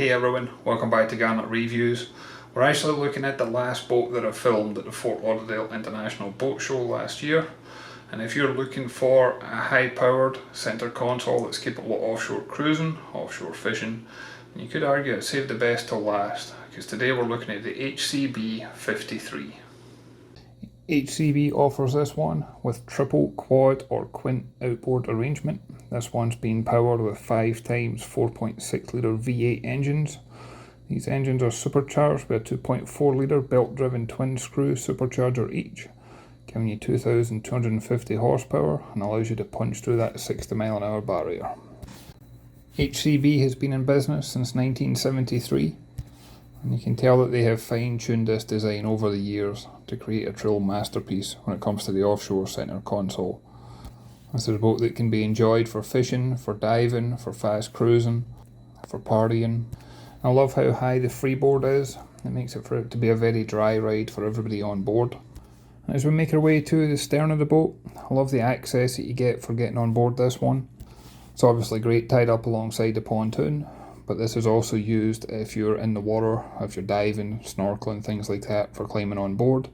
Hey everyone, welcome back to Garnock Reviews. We're actually looking at the last boat that I filmed at the Fort Lauderdale International Boat Show last year. And if you're looking for a high-powered centre console that's capable of offshore cruising, offshore fishing, you could argue it saved the best till last, because today we're looking at the HCB 53. HCB offers this one with triple, quad or quint outboard arrangement. This one's being powered with 5 times 4.6 litre V8 engines. These engines are supercharged with a 2.4 litre belt driven twin screw supercharger each, giving you 2,250 horsepower and allows you to punch through that 60 mile an hour barrier. HCB has been in business since 1973. And you can tell that they have fine-tuned this design over the years to create a true masterpiece when it comes to the offshore centre console. This is a boat that can be enjoyed for fishing, for diving, for fast cruising, for partying. I love how high the freeboard is. It makes it for it to be a very dry ride for everybody on board. And as we make our way to the stern of the boat, I love the access that you get for getting on board this one. It's obviously great tied up alongside the pontoon, but this is also used if you're in the water, if you're diving, snorkeling, things like that, for climbing on board.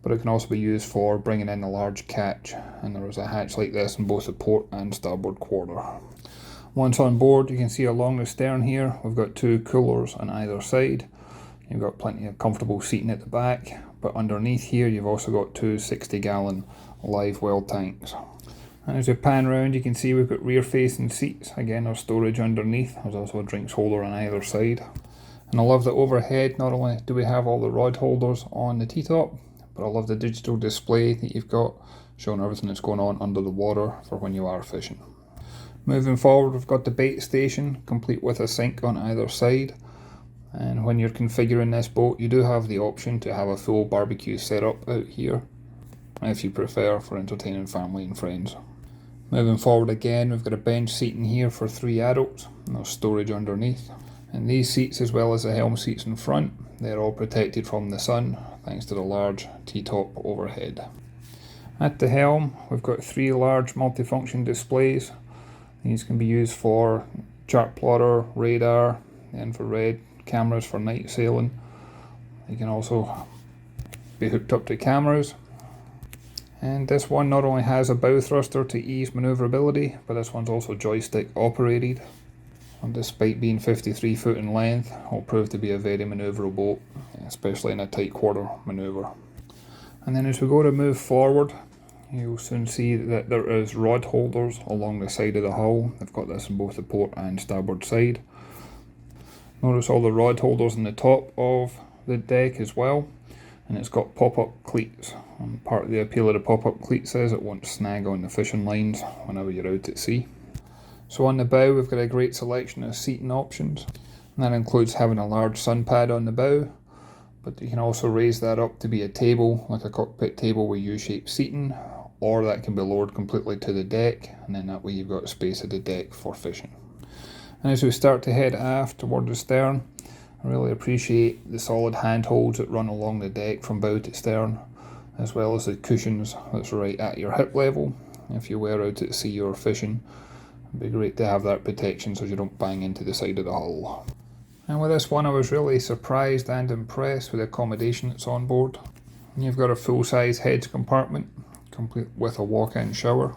But it can also be used for bringing in a large catch, and there is a hatch like this in both the port and starboard quarter. Once on board, you can see along the stern here, we've got 2 coolers on either side. You've got plenty of comfortable seating at the back, but underneath here you've also got 2 60-gallon live well tanks. And as we pan round, you can see we've got rear facing seats. Again, there's storage underneath. There's also a drinks holder on either side. And I love that overhead, not only do we have all the rod holders on the T-top, but I love the digital display that you've got showing everything that's going on under the water for when you are fishing. Moving forward, we've got the bait station, complete with a sink on either side. And when you're configuring this boat, you do have the option to have a full barbecue setup out here, if you prefer, for entertaining family and friends. Moving forward again, we've got a bench seating here for 3 adults, and there's storage underneath. And these seats, as well as the helm seats in front, they're all protected from the sun thanks to the large T-top overhead. At the helm, we've got 3 large multifunction displays. These can be used for chart plotter, radar, infrared cameras for night sailing. They can also be hooked up to cameras. And this one not only has a bow thruster to ease manoeuvrability, but this one's also joystick operated. And despite being 53 foot in length, it will prove to be a very manoeuvrable boat, especially in a tight quarter manoeuvre. And then as we go to move forward, you'll soon see that there is rod holders along the side of the hull. They've got this on both the port and starboard side. Notice all the rod holders on the top of the deck as well. And it's got pop-up cleats. And part of the appeal of the pop-up cleats is it won't snag on the fishing lines whenever you're out at sea. So on the bow, we've got a great selection of seating options. And that includes having a large sun pad on the bow, but you can also raise that up to be a table, like a cockpit table with U-shaped seating, or that can be lowered completely to the deck, and then that way you've got space at the deck for fishing. And as we start to head aft toward the stern, I really appreciate the solid handholds that run along the deck from bow to stern, as well as the cushions that's right at your hip level. If you were out at sea or fishing, it'd be great to have that protection so you don't bang into the side of the hull. And with this one, I was really surprised and impressed with the accommodation that's on board. You've got a full-size heads compartment, complete with a walk-in shower.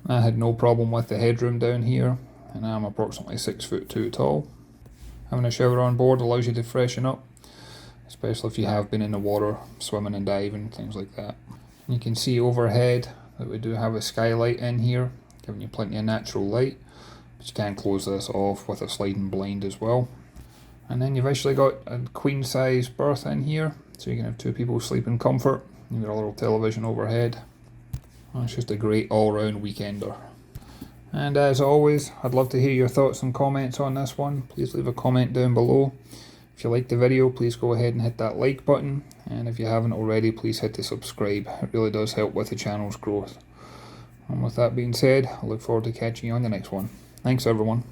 I had no problem with the headroom down here, and I'm approximately 6'2" tall. Having a shower on board allows you to freshen up, especially if you have been in the water, swimming and diving, things like that. And you can see overhead that we do have a skylight in here, giving you plenty of natural light, but you can close this off with a sliding blind as well. And then you've actually got a queen size berth in here, so you can have 2 people sleep in comfort. You've got a little television overhead. And it's just a great all-round weekender. And as always, I'd love to hear your thoughts and comments on this one. Please leave a comment down below. If you liked the video, please go ahead and hit that like button. And if you haven't already, please hit the subscribe. It really does help with the channel's growth. And with that being said, I look forward to catching you on the next one. Thanks everyone.